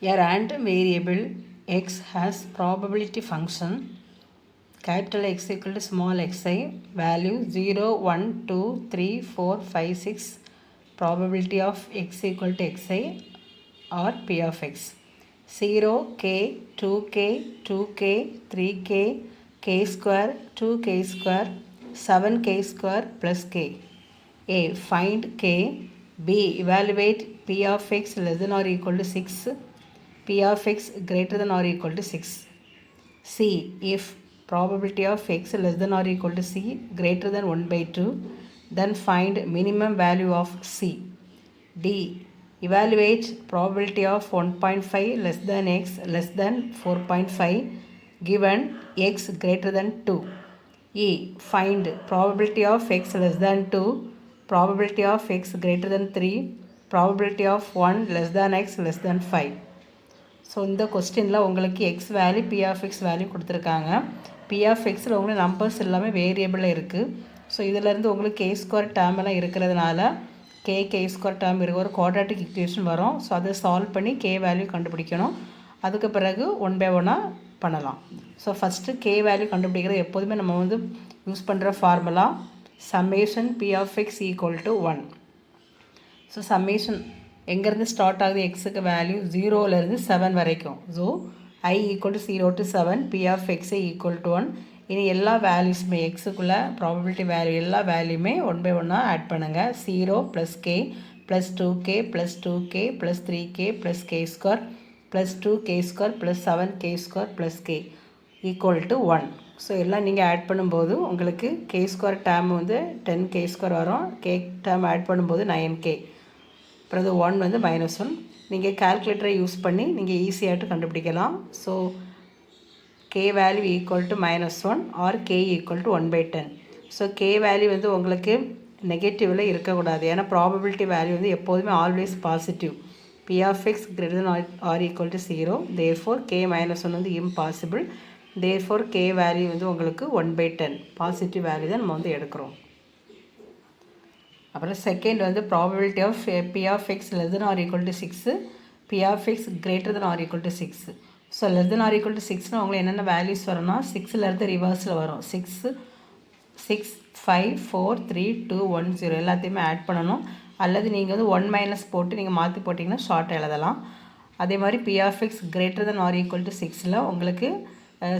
A random variable x has probability function capital X equal to small xi, value 0, 1, 2, 3, 4, 5, 6, probability of x equal to xi or p of x. 0k, 2k, 2k, 3k, k square, 2k square, 7k square plus k. A. Find k. B. Evaluate p of x less than or equal to 6, p of x greater than or equal to 6. C. If probability of x less than or equal to c greater than 1 by 2, then find minimum value of c. D. Evaluate probability of 1.5 less than x less than 4.5 given x greater than 2. E. Find probability of x less than 2, probability of x greater than 3, probability of 1 less than x less than 5. So இந்த கொஸ்டினில் உங்களுக்கு x value P of x value கொடுத்துருக்காங்க. P of எக்ஸில் உங்களுக்கு numbers எல்லாமே வேரியபிளில் இருக்குது. So இதிலேருந்து உங்களுக்கு கே ஸ்கொயர் டேர்ம் எல்லாம் இருக்கிறதுனால கே ஸ்கொயர் டேர்ம் இருக்க ஒரு குவாட்ராட்டிக் ஈக்குவேஷன் வரும். ஸோ அதை சால்வ் பண்ணி கே வேல்யூ கண்டுபிடிக்கணும். அதுக்கு பிறகு ஒன் பை ஒன்னாக பண்ணலாம். ஸோ ஃபஸ்ட்டு கே வேல்யூ கண்டுபிடிக்கிறது எப்போதுமே நம்ம வந்து யூஸ் பண்ணுற formula summation P of x equal to 1. So summation எங்கேருந்து ஸ்டார்ட் ஆகுது எக்ஸுக்கு வேல்யூ 0லேருந்து 7 வரைக்கும். So I equal to 0 to 7, P of எக்ஸை ஈக்குவல் டு 1. இனி எல்லா வேல்யூஸுமே எக்ஸுக்குள்ளே ப்ராபபிலிட்டி வேல்யூ எல்லா வேல்யூமே ஒன் பை ஒன்னாக ஆட் பண்ணுங்கள். 0 + k + 2k + 2k + 3k + k square + 2k square + 7k square + k equal to 1. So எல்லாம் நீங்கள் ஆட் பண்ணும்போது உங்களுக்கு கே ஸ்கொயர் டேர்ம் வந்து 10k ஸ்கொயர் வரும். கே டேர்ம் ஆட் பண்ணும்போது 9k. அப்புறம் அது 1 வந்து -1. நீங்கள் கால்குலேட்டரை யூஸ் பண்ணி நீங்கள் ஈஸியாகிட்டு கண்டுபிடிக்கலாம். So K value equal to -1 or K equal to 1/10. So K value வந்து உங்களுக்கு நெகட்டிவில் இருக்கக்கூடாது. ஏன்னா ப்ராபபிலிட்டி வேல்யூ வந்து எப்போதுமே always positive. P of X greater than or equal to 0. Therefore K -1 வந்து இம்பாசிபிள். தேர்ஃபோர் கே வேல்யூ வந்து உங்களுக்கு 1/10 பாசிட்டிவ் வேல்யூ தான் நம்ம வந்து எடுக்கிறோம். அப்புறம் செகண்ட் வந்து probability of P of X less than or equal to 6, P of X greater than or equal to 6. So less than or equal to 6னா உங்களுக்கு என்னென்ன வேல்யூஸ் வரும்னா 6லேருந்து ரிவர்ஸில் வரும். 6, 5, 4, 3, 2, 1, 0 எல்லாத்தையுமே ஆட் பண்ணணும். அல்லது நீங்கள் வந்து 1- போட்டு நீங்கள் மாற்றி போட்டிங்கன்னா ஷார்ட் எழுதலாம். அதே மாதிரி P of X greater than or equal to 6ல் உங்களுக்கு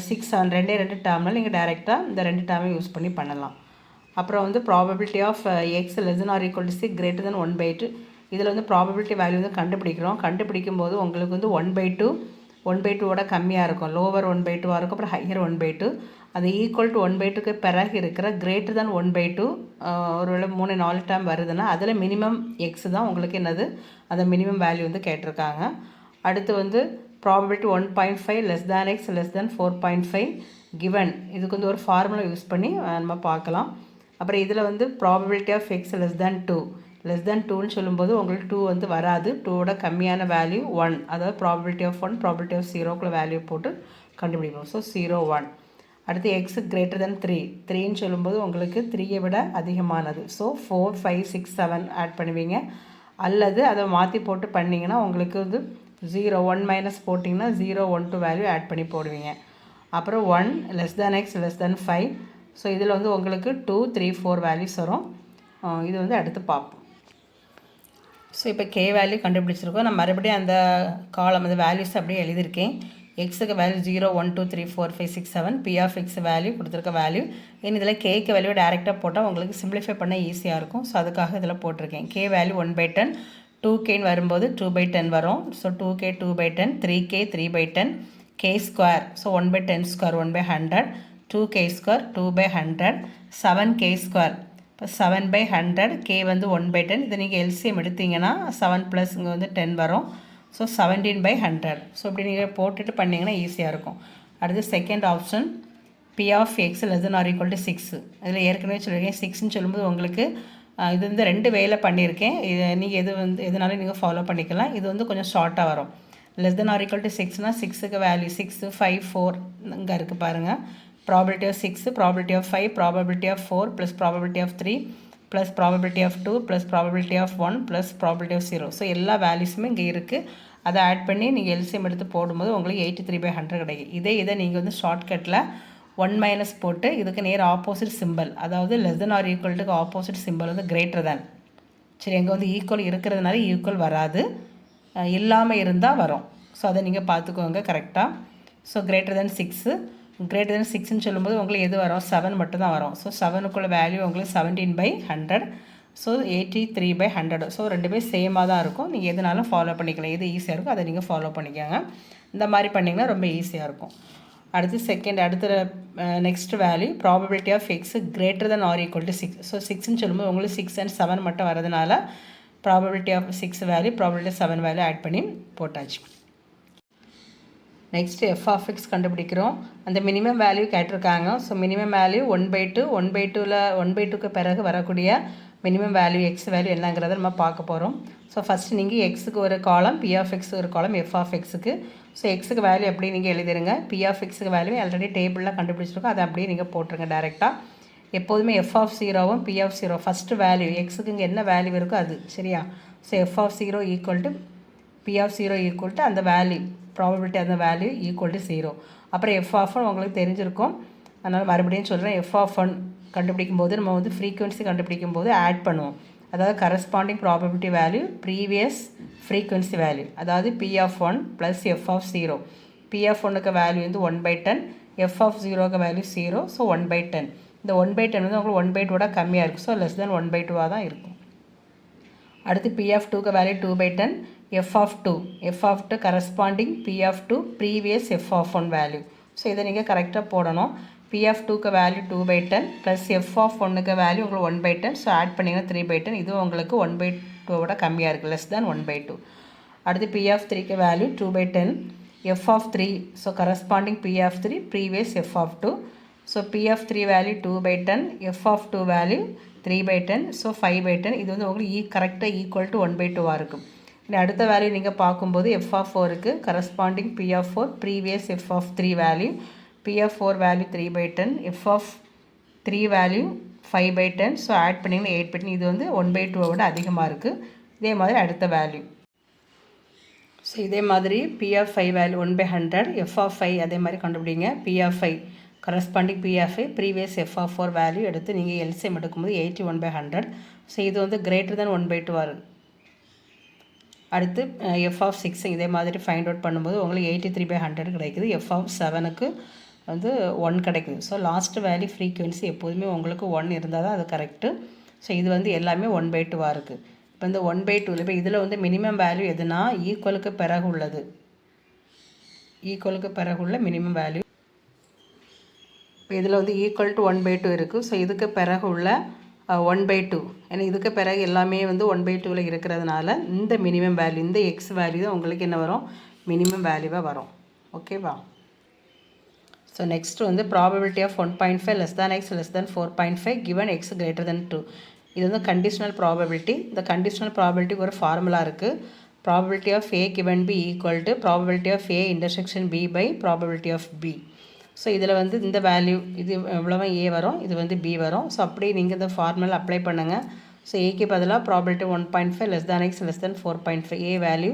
6 2 டேர்ம்னால் நீங்கள் டைரெக்டாக இந்த 2 டேர்மை யூஸ் பண்ணி பண்ணலாம். அப்புறம் வந்து probability of X less than or equal to 6 greater than 1/2. இதில் வந்து ப்ராபபிலிட்டி வேல்யூ வந்து கண்டுபிடிக்கும் போது உங்களுக்கு வந்து 1/2 கம்மியாக இருக்கும். லோவர் 1/2 இருக்கும், அப்புறம் ஹையர் 1/2. அது ஈக்குவல் டு 1/2க்கு பிறகு இருக்கிற கிரேட்டர் தென் 1/2 ஒருவேளை 3-4 டேர்ம் வருதுன்னா அதில் மினிமம் எக்ஸ் தான் உங்களுக்கு என்னது அந்த மினிமம் வேல்யூ வந்து கேட்டிருக்காங்க. அடுத்து வந்து probability 1.5 less than x less than 4.5 given. இதுக்கு வந்து ஒரு ஃபார்முலா யூஸ் பண்ணி நம்ம பார்க்கலாம். அப்புறம் இதில் வந்து probability of X less than 2ன்னு சொல்லும்போது உங்களுக்கு 2 வந்து வராது. 2ஓட கம்மியான வேல்யூ 1, அதாவது ப்ராபபிலிட்டி ஆஃப் 1 ப்ராபபிலிட்டி ஆஃப் 0க்குள்ள வேல்யூ போட்டு கண்டுபிடிப்போம். ஸோ 0, 1. அடுத்து எக்ஸ் கிரேட்டர் தென் 3ன்னு சொல்லும்போது உங்களுக்கு 3ஐ விட அதிகமானது. ஸோ 4, 5, 6, 7 ஆட் பண்ணுவீங்க. அல்லது அதை மாற்றி போட்டு பண்ணிங்கன்னா உங்களுக்கு வந்து 0, 1- போட்டிங்கன்னா 0, 1, 2 வேல்யூ ஆட் பண்ணி போடுவீங்க. அப்புறம் 1 லெஸ் தேன் எக்ஸ் லெஸ் தேன் 5. ஸோ இதில் வந்து உங்களுக்கு 2, 3, 4 வேல்யூஸ் வரும். இது வந்து அடுத்து பார்ப்போம். ஸோ இப்போ கே வேல்யூ கண்டுபிடிச்சிருக்கோம். நான் மறுபடியும் அந்த காலம் அந்த வேல்யூஸ் அப்படியே எழுதியிருக்கேன். எக்ஸுக்கு value 0, 1, 2, 3, 4, 5, 6, 7. P of x value கொடுத்துருக்க வேல்யூ. இனி இதில் கேக்கு வேல்யூ டேரெக்டாக போட்டால் உங்களுக்கு சிம்பிளிஃபை பண்ண ஈஸியாக இருக்கும். ஸோ அதுக்காக இதில் போட்டிருக்கேன். K value 1/10. 2Kன்னு வரும்போது 2/10 வரும். So 2K 2/10, 3K 3/10, K square. So 1/10 square 1/100, 2K square 2/100, 7K square. இப்போ 7/100, K வந்து 1/10. இதை நீங்கள் எல்சிஎம் எடுத்தீங்கன்னா 7 + இங்கே வந்து 10 வரும். ஸோ 17/100. ஸோ இப்படி நீங்கள் போட்டுட்டு பண்ணிங்கன்னா ஈஸியாக இருக்கும். அடுத்து second option P of X less than or equal to 6. இதில் ஏற்கனவே சொல்லியிருக்கேன் 6ன்னு சொல்லும்போது உங்களுக்கு இது வந்து 2 வேலை பண்ணியிருக்கேன். இது நீங்கள் எதுனாலும் நீங்கள் ஃபாலோ பண்ணிக்கலாம். இது வந்து கொஞ்சம் ஷார்ட்டாக வரும். Less than or equal to 6னா 6க்கு வேல்யூ 6, 5, 4 இங்கே இருக்குது பாருங்கள். Probability of 6, probability of 5, probability of 4 plus probability of 3 plus probability of 2 plus probability of 1 plus probability of 0. So எல்லா வேல்யூஸுமே இங்கே இருக்குது. அதை ஆட் பண்ணி நீங்கள் எல்சிஎம் எடுத்து போடும்போது உங்களுக்கு 83/100 கிடைக்கும். இதை நீங்கள் வந்து ஷார்ட்கட்டில் 1 மைனஸ் போட்டு இதுக்கு நேர் ஆப்போசிட் சிம்பிள், அதாவது லெஸ் தென் ஆர் ஈக்குவல்ட்டுக்கு ஆப்போசிட் சிம்பிள் வந்து கிரேட்டர் தேன். சரி, எங்கே வந்து ஈக்குவல் இருக்கிறதுனால ஈக்குவல் வராது, இல்லாமல் இருந்தால் வரும். ஸோ அதை நீங்கள் பார்த்துக்கோங்க கரெக்டாக. So greater than 6, greater than 6ன்னு சொல்லும்போது உங்களுக்கு எது வரும்? 7 மட்டும் தான் வரும். ஸோ 7க்குள்ள வேல்யூ உங்களுக்கு 17/100. ஸோ 83/100. ஸோ ரெண்டுமே சேமாக தான் இருக்கும். நீங்கள் எதுனாலும் ஃபாலோ பண்ணிக்கலாம். எது ஈஸியாக இருக்கும் அதை நீங்கள் ஃபாலோ பண்ணிக்கோங்க. இந்த மாதிரி பண்ணிங்கன்னா ரொம்ப ஈஸியாக இருக்கும். அடுத்த next value probability of X greater than or equal to 6. So 6ன்னு சொல்லும்போது உங்களுக்கு 6 and 7 மட்டும் வரதுனால probability of 6 value probability 7 value add பண்ணி போட்டாச்சு. நெக்ஸ்ட்டு f(x) கண்டுபிடிக்கிறோம். அந்த மினிமம் வேல்யூ கேட்டிருக்காங்க. ஸோ மினிமம் வேல்யூ 1/2, 1/2ல் 1/2க்கு பிறகு வரக்கூடிய மினிமம் வேல்யூ எக்ஸ் வேல்யூ என்னங்கிறத நம்ம பார்க்க போகிறோம். ஸோ ஃபஸ்ட்டு நீங்கள் எக்ஸுக்கு ஒரு காலம், p(x) ஒரு காலம், f(x)க்கு. ஸோ எக்ஸுக்கு வேல்யூ எப்படி நீங்கள் எழுதிருங்க. p(x)க்கு வேல்யூ ஆல்ரெடி டேபிளில் கண்டுபிடிச்சிருக்கோம், அதை அப்படியே நீங்கள் போட்டுருங்க டேரெக்டாக. எப்போதுமே f(0)வும் p(0) ஃபஸ்ட்டு வேல்யூ எக்ஸுக்கு இங்கே என்ன வேல்யூ இருக்கோ அது, சரியா? So f(0) equal to p(0) equal to அந்த வேல்யூ ப்ராபபிலிட்டி, அந்த வேல்யூ ஈக்குவல் டு 0. அப்புறம் f(1) உங்களுக்கு தெரிஞ்சிருக்கும், அதனால் மறுபடியும் சொல்கிறேன். f(1) கண்டுபிடிக்கும் போது நம்ம வந்து ஃப்ரீக்வன்சி கண்டுபிடிக்கும் போது ஆட் பண்ணுவோம். அதாவது corresponding probability value previous frequency value, அதாவது p(1) ப்ளஸ் f(0). p(1)க்கு வேல்யூ வந்து 1/10, f(0)க்கு வேல்யூ 0. ஸோ 1/10. இந்த 1/10 வந்து உங்களுக்கு 1/2 கம்மியாக இருக்குது. ஸோ லெஸ் தென் 1/2 தான் இருக்கும். அடுத்து p(2)க்கு value 2/10, f(2) corresponding p(2) previous f(1) value. So இதை நீங்கள் கரெக்டாக போடணும். p(2)க்கு வேல்யூ 2/10 ப்ளஸ் f(1)க்கு வேல்யூ உங்களுக்கு 1/10. ஸோ ஆட் பண்ணிங்கன்னா 3/10. இதுவும் உங்களுக்கு 1/2 கம்மியாக இருக்குது, லெஸ் தேன் 1/2. அடுத்து p(3)க்கு value 2/10, f(3). So corresponding p(3) previous f(2). So p(3) value 2/10, f(2) value 3/10. So 5/10. இது வந்து உங்களுக்கு கரெக்டாக ஈக்குவல் டு 1/2 இருக்கும். இனி அடுத்த வேல்யூ நீங்கள் பார்க்கும்போது f(4)க்கு corresponding p(4) previous f(3) value, p(4) value 3/10, f(3) value 5/10. So add பண்ணிங்கன்னா 8/10. இது வந்து 1/2 அதிகமாக இருக்குது. இதே மாதிரி அடுத்த வேல்யூ. ஸோ இதே மாதிரி p(5) வேல்யூ 1/100, f(5) அதே மாதிரி கண்டுபிடிங்க. p(5) corresponding p(5) previous f(4) value எடுத்து நீங்கள் எல்சிஎம் எடுக்கும்போது 81/100. ஸோ இது வந்து கிரேட்டர் தென் 1/2 இருக்குது. அடுத்து f(6) இதே மாதிரி ஃபைண்ட் அவுட் பண்ணும்போது உங்களுக்கு 83/100 கிடைக்குது. f(7)க்கு வந்து 1 கிடைக்குது. ஸோ லாஸ்ட் வேல்யூ ஃப்ரீக்வன்சி எப்போதுமே உங்களுக்கு 1 இருந்தால் தான் அது கரெக்டு. ஸோ இது வந்து எல்லாமே 1/2 இருக்குது. இப்போ இந்த 1/2 இப்போ இதில் வந்து மினிமம் வேல்யூ எதுனா ஈக்குவலுக்கு பிறகு உள்ளது, ஈக்குவலுக்கு பிறகு உள்ள மினிமம் வேல்யூ. இப்போ இதில் வந்து ஈக்குவல் டு 1/2 இருக்குது. ஸோ இதுக்கு பிறகு உள்ள 1/2, ஏன்னா இதுக்கு பிறகு எல்லாமே வந்து 1/2ல் இருக்கிறதுனால இந்த மினிமம் வேல்யூ, இந்த எக்ஸ் வேல்யூ தான் உங்களுக்கு என்ன வரும்? மினிமம் வேல்யூவாக வரும். ஓகேவா? ஸோ நெக்ஸ்ட் வந்து probability of 1.5 less than x less than 4.5 given x greater than 2. இது வந்து கண்டிஷனல் ப்ராபபிலிட்டி. இந்த கண்டிஷனல் ப்ராபபிலிட்டிக்கு ஒரு ஃபார்முலா இருக்குது. Probability of A given B equal to probability of A intersection B by probability of B. So இதில் வந்து இந்த value இது எவ்வளோ ஏ வரும், இது வந்து பி வரும். ஸோ அப்படியே நீங்கள் இந்த ஃபார்முலா அப்ளை பண்ணுங்கள். ஸோ ஏக்கு பதிலாக probability 1.5 less than x less than 4.5, A value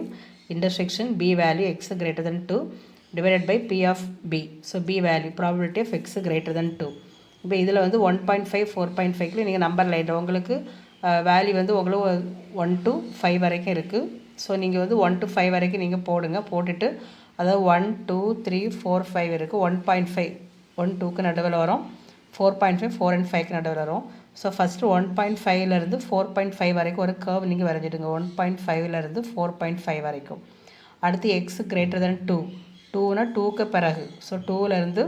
intersection B value x greater than 2 divided by p of b. So b value probability of x greater than 2. இப்போ இதில் வந்து 1.5 4.5க்கு நீங்கள் நம்பர் லைட் உங்களுக்கு value வந்து உங்களுக்கு 1 to 5 வரைக்கும் இருக்குது. So நீங்கள் வந்து 1 to 5 வரைக்கும் நீங்கள் போடுங்க. போட்டுட்டு அதாவது 1 2 3 4 5 இருக்குது. 1.5 1 2க்கு நடுவில் வரும், 4.5 4 and 5க்கு நடுவில் வரும். ஸோ ஃபஸ்ட்டு 1.5லேருந்து 4.5 வரைக்கும் ஒரு கர்வ் நீங்கள் வரைஞ்சிடுங்க. 1.5லேருந்து 4.5 வரைக்கும். அடுத்து எக்ஸ் கிரேட்டர் தென் 2, 2னா 2க்கு பிறகு. ஸோ 2லேருந்து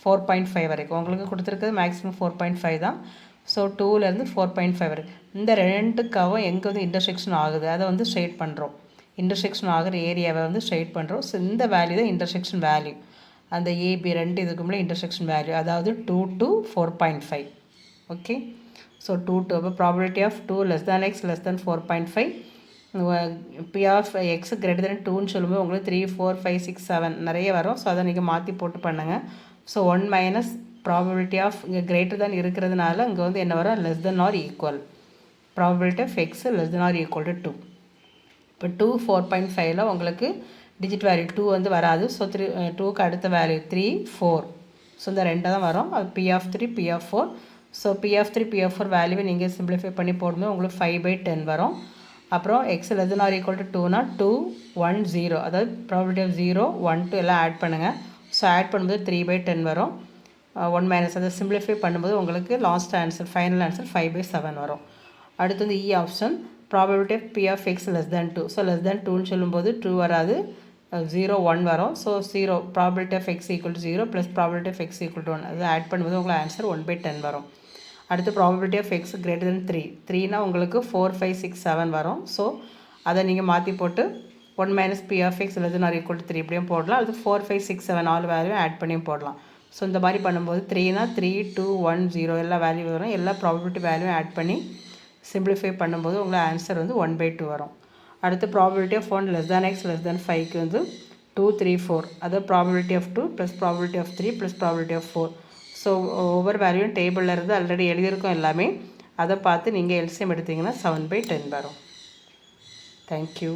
4.5 வரைக்கும் உங்களுக்கு கொடுத்துருக்குது மேக்ஸிமம் 4.5 தான். ஸோ 2லேருந்து 4.5 வரைக்கும் இந்த ரெண்டுக்காகவும் எங்கே வந்து இன்டர்செக்ஷன் ஆகுது அதை வந்து ஸ்ட்ரெயிட் பண்ணுறோம். இன்டர்செக்ஷன் ஆகிற ஏரியாவை வந்து ஸ்ட்ரெயிட் பண்ணுறோம். ஸோ இந்த வேல்யூ தான் இன்டர்செக்ஷன் வேல்யூ. அந்த ஏபி ரெண்டு இதுக்குள்ளே இன்டர்செக்ஷன் வேல்யூ, அதாவது 2 to 4.5. ஓகே. ஸோ 2 to அப்போ probability of 2 less than x less than 4.5, p of X greater than 2ன்னு சொல்லும்போது உங்களுக்கு 3 4 5 6 7 நிறைய வரும். ஸோ அதை நீங்கள் மாற்றி போட்டு பண்ணுங்கள். ஸோ 1 மைனஸ் ப்ராபபிலிட்டி ஆஃப் இங்கே கிரேட்டர் தென் இருக்கிறதுனால இங்கே வந்து என்ன வரும்? Less than or equal. Probability of X less than or equal to 2. இப்போ 2 4.5ல உங்களுக்கு டிஜிட் வேல்யூ 2 வந்து வராது. ஸோ 2க்கு அடுத்த வேல்யூ 3 4. ஸோ இந்த 2 தான் வரும். அது P(3) P(4). So P(3) P(4) வேல்யூவை நீங்கள் சிம்பிளிஃபை பண்ணி போடும்போது உங்களுக்கு 5/10 வரும். அப்புறம் x less than or equal to 2னா 2 1 0, அதாவது ப்ராபபிலிட்டி ஆஃப் 0 1 2 எல்லாம் ஆட் பண்ணுங்கள். ஸோ ஆட் பண்ணும்போது 3/10 வரும். 1 மைனஸ் அதை சிம்பிளிஃபை பண்ணும்போது உங்களுக்கு லாஸ்ட் ஆன்சர் ஃபைனல் ஆன்சர் 5/7 வரும். அடுத்து வந்து E option probability of P of x less than 2. ஸோ less than 2ன்னு சொல்லும்போது 2 வராது, 0 1 வரும். ஸோ 0 ப்ராபபிலிட்டி of x equal to 0 plus probability of x equal to 1, அது ஆட் பண்ணும்போது உங்களுக்கு ஆன்சர் 1/10 வரும். அடுத்து probability of x greater than 3. 3னா உங்களுக்கு 4 5 6 7 வரும். ஸோ அதை நீங்கள் மாற்றி போட்டு 1 minus P of x less than or equal to 3 இப்படியும் போடலாம். அது 4 5 6 7 4 வேல்யூ ஆட் பண்ணியும் போடலாம். ஸோ இந்த மாதிரி பண்ணும்போது 3னா 3 2 1 0 எல்லா வேல்யூ வரும். எல்லா ப்ராபபிலிட்டி வேல்யூ ஆட் பண்ணி சிம்பிளிஃபை பண்ணும்போது உங்களுக்கு ஆன்சர் வந்து 1/2 வரும். அடுத்து probability of 1 less than x less than 5க்கு வந்து 2 3 4, அது probability of 2 plus probability of 3 plus probability of 4. So ஒவ்வொரு வேல்யூவும் டேபிளில் இருந்து ஆல்ரெடி எழுதியிருக்கோம் எல்லாமே. அதை பார்த்து நீங்கள் எல்சிஎம் எடுத்தீங்கன்னா 7/10 வரும். தேங்க்யூ.